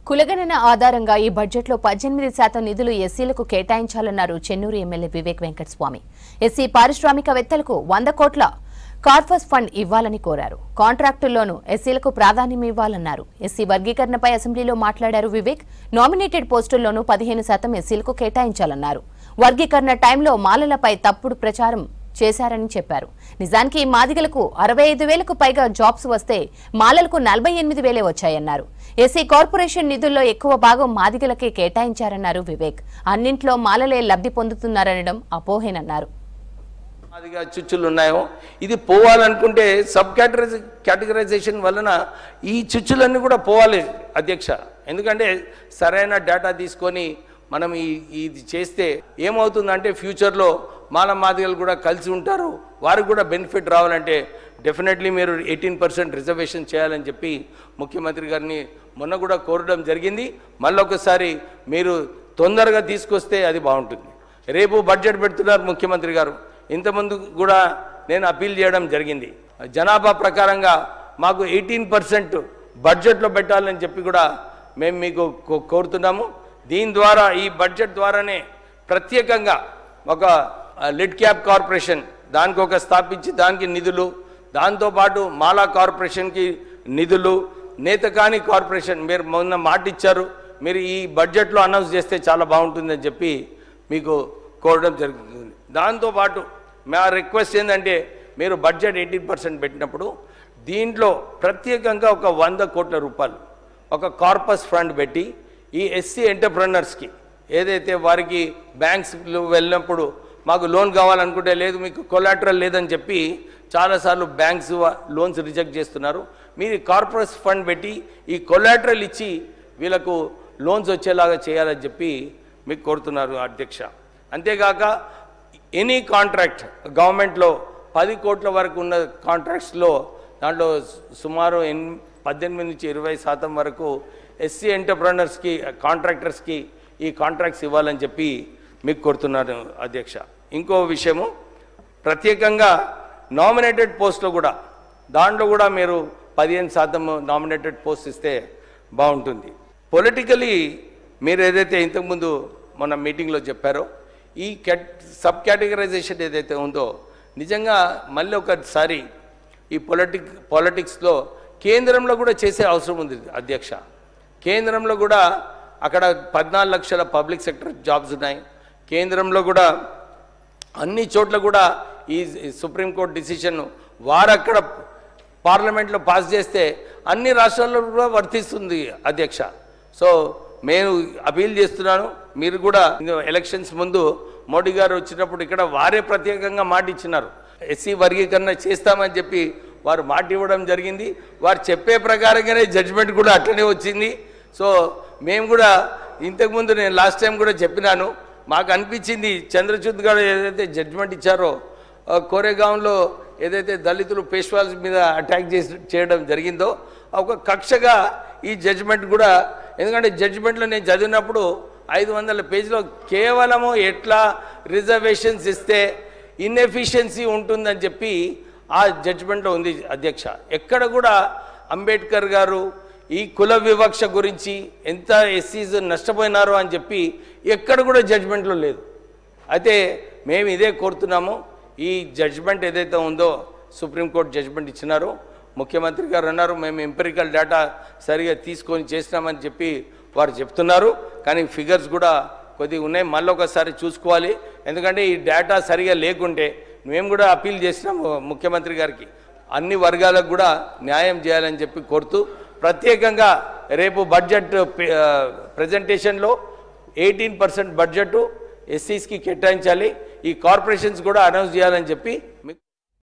కులగణన ఆధారంగా ఈ బడ్జెట్లో 18% నిధులు ఎస్సీలకు కేటాయించాలన్నారు చెన్నూరు ఎమ్మెల్యే వివేక్ వెంకటస్వామి. ఎస్సీ పారిశ్రామికవేత్తలకు 100 కోట్ల కార్పస్ ఫండ్ ఇవ్వాలని కోరారు. కాంట్రాక్టుల్లోనూ ఎస్సీలకు ప్రాధాన్యం ఇవ్వాలన్నారు. ఎస్సీ వర్గీకరణపై అసెంబ్లీలో మాట్లాడారు వివేక్. నామినేటెడ్ పోస్టుల్లోనూ 15% ఎస్సీలకు కేటాయించాలన్నారు. వర్గీకరణ టైంలో మాలలపై తప్పుడు ప్రచారం చేశారని చెప్పారు. నిజానికి మాదిగలకు 65,000కు పైగా జాబ్స్ వస్తే మాలలకు 48,000 వచ్చాయన్నారు. ఎస్సీ కార్పొరేషన్ నిధుల్లో ఎక్కువ భాగం మాదిగలకే కేటాయించారన్నారు వివేక్. అన్నింట్లో మాలలే లబ్ధి పొందుతున్నారనడం అపోహేనన్నారు. మాదిగా చుచ్చులు ఉన్నాయో ఇది పోవాలనుకుంటే సబ్ కేటగరైజేషన్ వలన ఈ చుచ్చులన్నీ కూడా పోవాలి అధ్యక్ష. ఎందుకంటే సరైన డేటా తీసుకొని మనం ఇది చేస్తే ఏమవుతుందంటే ఫ్యూచర్లో మాదిగలు కూడా కలిసి ఉంటారు. వారికి కూడా బెనిఫిట్ రావాలంటే డెఫినెట్లీ మీరు 18% రిజర్వేషన్ చేయాలని చెప్పి ముఖ్యమంత్రి గారిని మొన్న కూడా కోరడం జరిగింది. మళ్ళొకసారి మీరు తొందరగా తీసుకొస్తే అది బాగుంటుంది. రేపు బడ్జెట్ పెడుతున్నారు ముఖ్యమంత్రి గారు. ఇంతకుముందు కూడా నేను అప్పీల్ చేయడం జరిగింది. జనాభా ప్రకారంగా మాకు 18% బడ్జెట్లో పెట్టాలని చెప్పి కూడా మేము మీకు కోరుతున్నాము. దీని ద్వారా ఈ బడ్జెట్ ద్వారానే ప్రత్యేకంగా ఒక లిడ్ క్యాప్ కార్పొరేషన్ దానికి ఒక స్థాపించి దానికి నిధులు, దాంతోపాటు మాలా కార్పొరేషన్కి నిధులు, నేతకాని కార్పొరేషన్ మీరు మొన్న మాట ఇచ్చారు, మీరు ఈ బడ్జెట్లో అనౌన్స్ చేస్తే చాలా బాగుంటుందని చెప్పి మీకు కోరడం జరుగుతుంది. దాంతోపాటు మా రిక్వెస్ట్ ఏంటంటే మీరు బడ్జెట్ 18% పెట్టినప్పుడు దీంట్లో ప్రత్యేకంగా ఒక 100 కోట్ల రూపాయలు ఒక కార్పస్ ఫండ్ పెట్టి ఈ ఎస్సీ ఎంటర్ప్రెనర్స్కి ఏదైతే వారికి బ్యాంక్స్లో వెళ్ళినప్పుడు మాకు లోన్ కావాలనుకుంటే లేదు, మీకు కొలాటరల్ లేదని చెప్పి చాలాసార్లు బ్యాంక్స్ లోన్స్ రిజెక్ట్ చేస్తున్నారు. మీరు కార్పొరేట్ ఫండ్ పెట్టి ఈ కొలాటరల్ ఇచ్చి వీళ్ళకు లోన్స్ వచ్చేలాగా చేయాలని చెప్పి మీకు కోరుతున్నారు అధ్యక్ష. అంతేకాక ఎనీ కాంట్రాక్ట్ గవర్నమెంట్లో 10 కోట్ల వరకు ఉన్న కాంట్రాక్ట్స్లో దాంట్లో సుమారు 18 నుంచి 20% వరకు ఎస్సీ ఎంటర్ప్రెనర్స్కి కాంట్రాక్టర్స్కి ఈ కాంట్రాక్ట్స్ ఇవ్వాలని చెప్పి మీకు కోరుతున్నారు అధ్యక్ష. ఇంకో విషయము ప్రత్యేకంగా నామినేటెడ్ పోస్ట్లో కూడా దాంట్లో కూడా మీరు 15% నామినేటెడ్ పోస్ట్ ఇస్తే బాగుంటుంది. పొలిటికలీ మీరు ఏదైతే ఇంతకుముందు మన మీటింగ్లో చెప్పారో ఈ సబ్ కేటగరైజేషన్ ఏదైతే ఉందో నిజంగా మళ్ళీ ఒకసారి ఈ పాలిటిక్స్లో కేంద్రంలో కూడా చేసే అవసరం ఉంది అధ్యక్ష. కేంద్రంలో కూడా అక్కడ 14 లక్షల పబ్లిక్ సెక్టర్ జాబ్స్ ఉన్నాయి. కేంద్రంలో కూడా అన్ని చోట్ల కూడా ఈ సుప్రీంకోర్టు డిసిషన్ వారు అక్కడ పార్లమెంట్లో పాస్ చేస్తే అన్ని రాష్ట్రాల్లో కూడా వర్తిస్తుంది అధ్యక్ష. సో నేను అపీల్ చేస్తున్నాను, మీరు కూడా ఎలక్షన్స్ ముందు మోడీ గారు వచ్చినప్పుడు ఇక్కడ వారే ప్రత్యేకంగా మాట ఇచ్చినారు, ఎస్సీ వర్గీకరణ చేస్తామని చెప్పి వారు మాట ఇవ్వడం జరిగింది. వారు చెప్పే ప్రకారంగానే జడ్జిమెంట్ కూడా అట్లనే వచ్చింది. సో మేము కూడా ఇంతకుముందు నేను లాస్ట్ టైం కూడా చెప్పినాను, మాకు అనిపించింది చంద్రచూడ్ గారు ఏదైతే జడ్జిమెంట్ ఇచ్చారో కోరేగాంలో ఏదైతే దళితులు పేష్వాల్స్ మీద అటాక్ చేయడం జరిగిందో ఒక కక్షగా ఈ జడ్జిమెంట్ కూడా, ఎందుకంటే జడ్జిమెంట్లో నేను చదివినప్పుడు 500 పేజీలో కేవలము ఎట్లా రిజర్వేషన్స్ ఇస్తే ఇన్ఎఫిషియన్సీ ఉంటుందని చెప్పి ఆ జడ్జిమెంట్లో ఉంది అధ్యక్ష. ఎక్కడ కూడా అంబేద్కర్ గారు ఈ కుల వివక్ష గురించి ఎంత ఎస్సీస్ నష్టపోయినారో అని చెప్పి ఎక్కడ కూడా జడ్జిమెంట్లో లేదు. అయితే మేము ఇదే కోరుతున్నాము, ఈ జడ్జిమెంట్ ఏదైతే ఉందో సుప్రీంకోర్టు జడ్జిమెంట్ ఇచ్చినారో ముఖ్యమంత్రి గారు అన్నారు మేము ఎంపిరికల్ డేటా సరిగా తీసుకొని చేసినామని చెప్పి వారు చెప్తున్నారు. కానీ ఫిగర్స్ కూడా కొద్దిగా ఉన్నాయి, మళ్ళీ ఒకసారి చూసుకోవాలి. ఎందుకంటే ఈ డేటా సరిగా లేకుంటే మేము కూడా అప్పీల్ చేసినాము ముఖ్యమంత్రి గారికి, అన్ని వర్గాలకు కూడా న్యాయం చేయాలని చెప్పి కోరుతూ ప్రత్యేకంగా రేపు బడ్జెట్ ప్రజెంటేషన్లో 18% బడ్జెట్ ఎస్సీస్కి కేటాయించాలి, ఈ కార్పొరేషన్స్ కూడా అనౌన్స్ చేయాలని చెప్పి